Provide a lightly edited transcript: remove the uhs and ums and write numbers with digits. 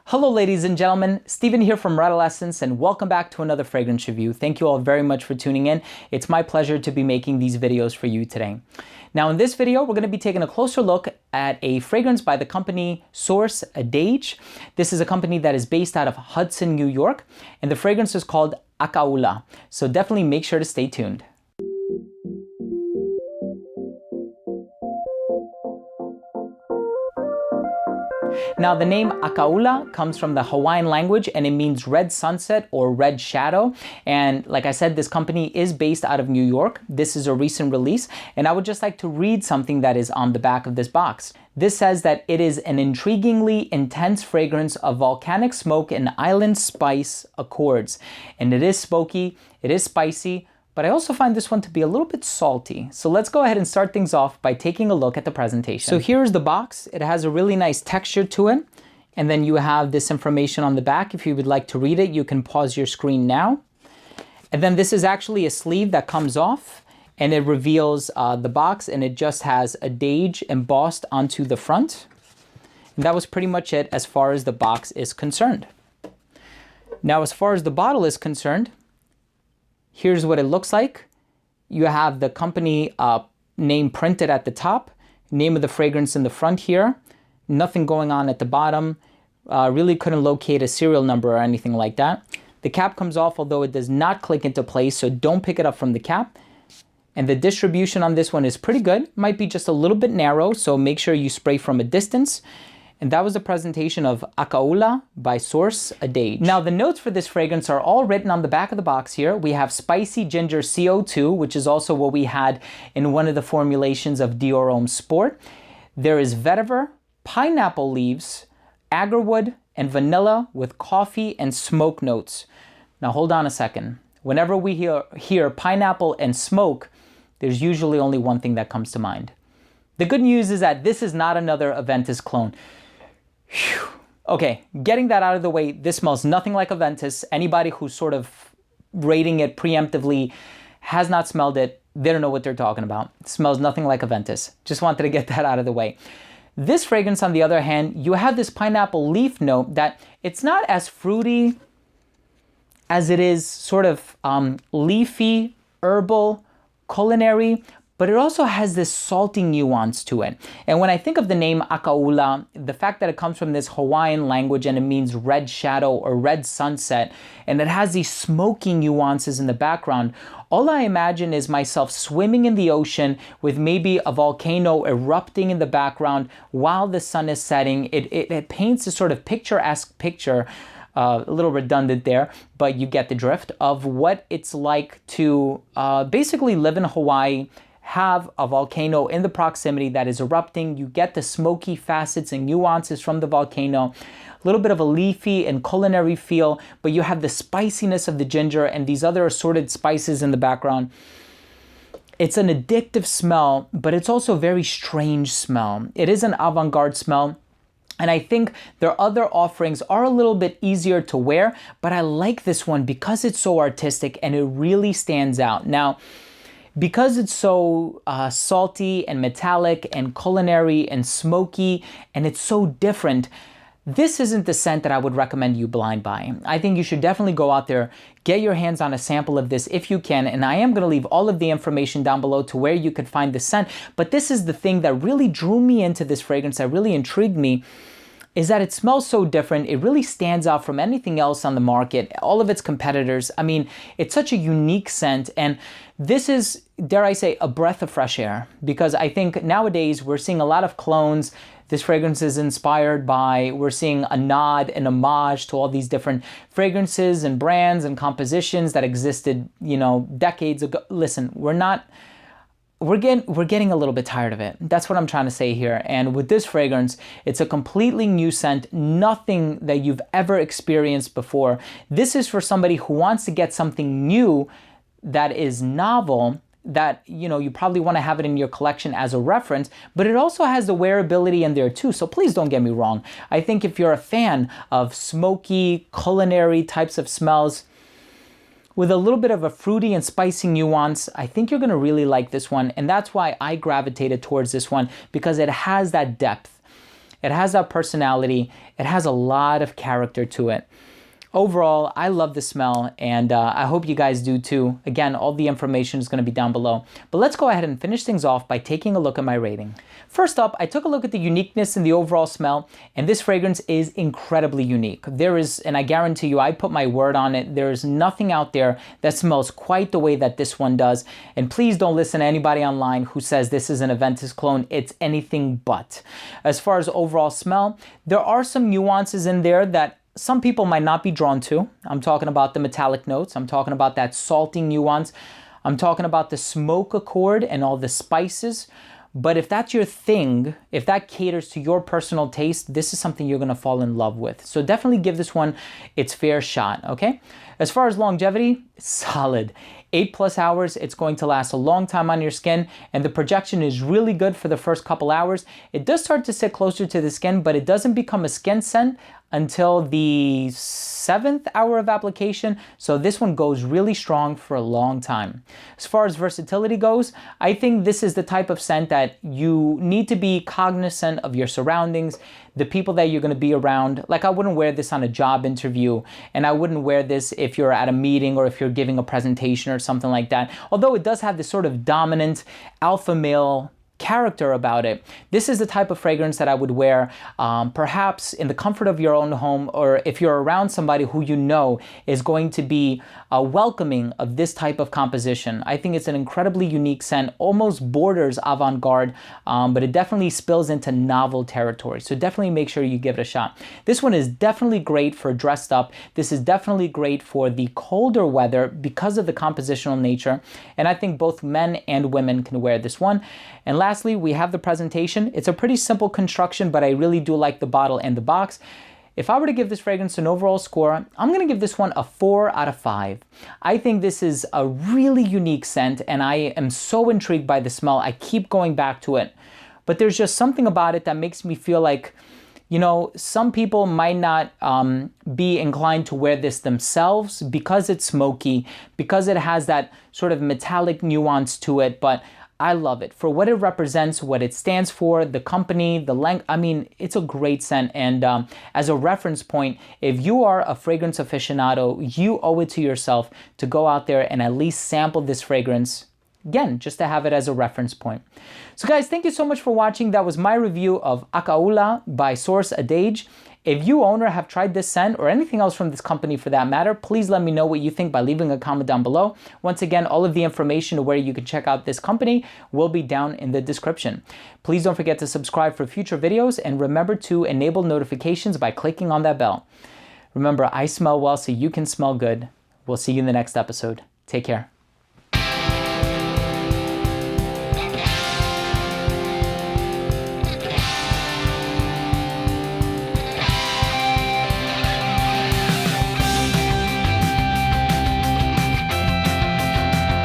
Hello ladies and gentlemen, Steven here from Rattle Essence and welcome back to another fragrance review. Thank you all very much for tuning in. It's my pleasure to be making these videos for you today. Now in this video, we're going to be taking a closer look at a fragrance by the company Source Adage. This is a company that is based out of Hudson, New York, and the fragrance is called Akaula. So definitely make sure to stay tuned. Now the name Akaula comes from the Hawaiian language and it means red sunset or red shadow. And like I said, this company is based out of New York. This is a recent release and I would just like to read something that is on the back of this box. This says that it is an intriguingly intense fragrance of volcanic smoke and island spice accords. And it is smoky, it is spicy, but I also find this one to be a little bit salty. So let's go ahead and start things off by taking a look at the presentation. So here's the box. It has a really nice texture to it. And then you have this information on the back. If you would like to read it, you can pause your screen now. And then this is actually a sleeve that comes off and it reveals the box and it just has Adage embossed onto the front. And that was pretty much it as far as the box is concerned. Now, as far as the bottle is concerned, here's what it looks like. You have the company name printed at the top, name of the fragrance in the front here, nothing going on at the bottom. Really couldn't locate a serial number or anything like that. The cap comes off, although it does not click into place, so don't pick it up from the cap. And the distribution on this one is pretty good. Might be just a little bit narrow, so make sure you spray from a distance. And that was the presentation of Akaula by Source Adage. Now the notes for this fragrance are all written on the back of the box here. We have spicy ginger CO2, which is also what we had in one of the formulations of Dior Homme Sport. There is vetiver, pineapple leaves, agarwood, and vanilla with coffee and smoke notes. Now hold on a second. Whenever we hear pineapple and smoke, there's usually only one thing that comes to mind. The good news is that this is not another Aventus clone. Whew. Okay, getting that out of the way, this smells nothing like Aventus. Anybody who's sort of rating it preemptively has not smelled it. They don't know what they're talking about. It smells nothing like Aventus. Just wanted to get that out of the way. This fragrance, on the other hand, you have this pineapple leaf note that it's not as fruity as it is sort of leafy, herbal, culinary, but it also has this salty nuance to it. And when I think of the name Akaula, the fact that it comes from this Hawaiian language and it means red shadow or red sunset, and it has these smoky nuances in the background, all I imagine is myself swimming in the ocean with maybe a volcano erupting in the background while the sun is setting. It paints a sort of picturesque picture, a little redundant there, but you get the drift of what it's like to basically live in Hawaii, have a volcano in the proximity that is erupting. You get the smoky facets and nuances from the volcano, a little bit of a leafy and culinary feel, but you have the spiciness of the ginger and these other assorted spices in the background. It's an addictive smell, but it's also a very strange smell. It is an avant-garde smell. And I think their other offerings are a little bit easier to wear, but I like this one because it's so artistic and it really stands out. Now, because it's so salty and metallic and culinary and smoky and it's so different, this isn't the scent that I would recommend you blind buy. I think you should definitely go out there, get your hands on a sample of this if you can, and I am going to leave all of the information down below to where you could find the scent. But this is the thing that really drew me into this fragrance, that really intrigued me, is that it smells so different. It really stands out from anything else on the market, all of its competitors. I mean, it's such a unique scent, and this is, dare I say, a breath of fresh air, because I think nowadays we're seeing a lot of clones. This fragrance is inspired by, we're seeing a nod, an homage to all these different fragrances and brands and compositions that existed, you know, decades ago. Listen, we're getting a little bit tired of it. That's what I'm trying to say here. And with this fragrance, it's a completely new scent, nothing that you've ever experienced before. This is for somebody who wants to get something new that is novel, that, you know, you probably want to have it in your collection as a reference, but it also has the wearability in there too. So please don't get me wrong. I think if you're a fan of smoky, culinary types of smells, with a little bit of a fruity and spicy nuance, I think you're gonna really like this one. And that's why I gravitated towards this one, because it has that depth. It has that personality. It has a lot of character to it. Overall, I love the smell, and I hope you guys do too. Again, all the information is going to be down below. But let's go ahead and finish things off by taking a look at my rating. First up, I took a look at the uniqueness in the overall smell, and this fragrance is incredibly unique. There is, and I guarantee you, I put my word on it, there's nothing out there that smells quite the way that this one does. And please don't listen to anybody online who says this is an Aventus cologne. It's anything but. As far as overall smell, there are some nuances in there that some people might not be drawn to. I'm talking about the metallic notes. I'm talking about that salty nuance. I'm talking about the smoke accord and all the spices. But if that's your thing, if that caters to your personal taste, this is something you're gonna fall in love with. So definitely give this one its fair shot, okay? As far as longevity, solid. 8+ hours, it's going to last a long time on your skin, and the projection is really good for the first couple hours. It does start to sit closer to the skin, but it doesn't become a skin scent until the 7th hour of application, so this one goes really strong for a long time. As far as versatility goes, I think this is the type of scent that you need to be cognizant of your surroundings, the people that you're going to be around. Like, I wouldn't wear this on a job interview, and I wouldn't wear this if you're at a meeting or if you're giving a presentation or something like that. Although it does have this sort of dominant alpha male character about it. This is the type of fragrance that I would wear perhaps in the comfort of your own home, or if you're around somebody who you know is going to be welcoming of this type of composition. I think it's an incredibly unique scent, almost borders avant-garde, but it definitely spills into novel territory. So definitely make sure you give it a shot. This one is definitely great for dressed up. This is definitely great for the colder weather because of the compositional nature. And I think both men and women can wear this one. And lastly, we have the presentation. It's a pretty simple construction, but I really do like the bottle and the box. If I were to give this fragrance an overall score, I'm going to give this one a 4 out of 5. I think this is a really unique scent, and I am so intrigued by the smell. I keep going back to it. But there's just something about it that makes me feel like, you know, some people might not be inclined to wear this themselves because it's smoky, because it has that sort of metallic nuance to it, but I love it for what it represents, what it stands for, the company, the length. I mean, it's a great scent. And as a reference point, if you are a fragrance aficionado, you owe it to yourself to go out there and at least sample this fragrance. Again, just to have it as a reference point. So guys, thank you so much for watching. That was my review of Acaula by Source Adage. If you own or have tried this scent or anything else from this company for that matter, please let me know what you think by leaving a comment down below. Once again, all of the information to where you can check out this company will be down in the description. Please don't forget to subscribe for future videos, and remember to enable notifications by clicking on that bell. Remember, I smell well so you can smell good. We'll see you in the next episode. Take care.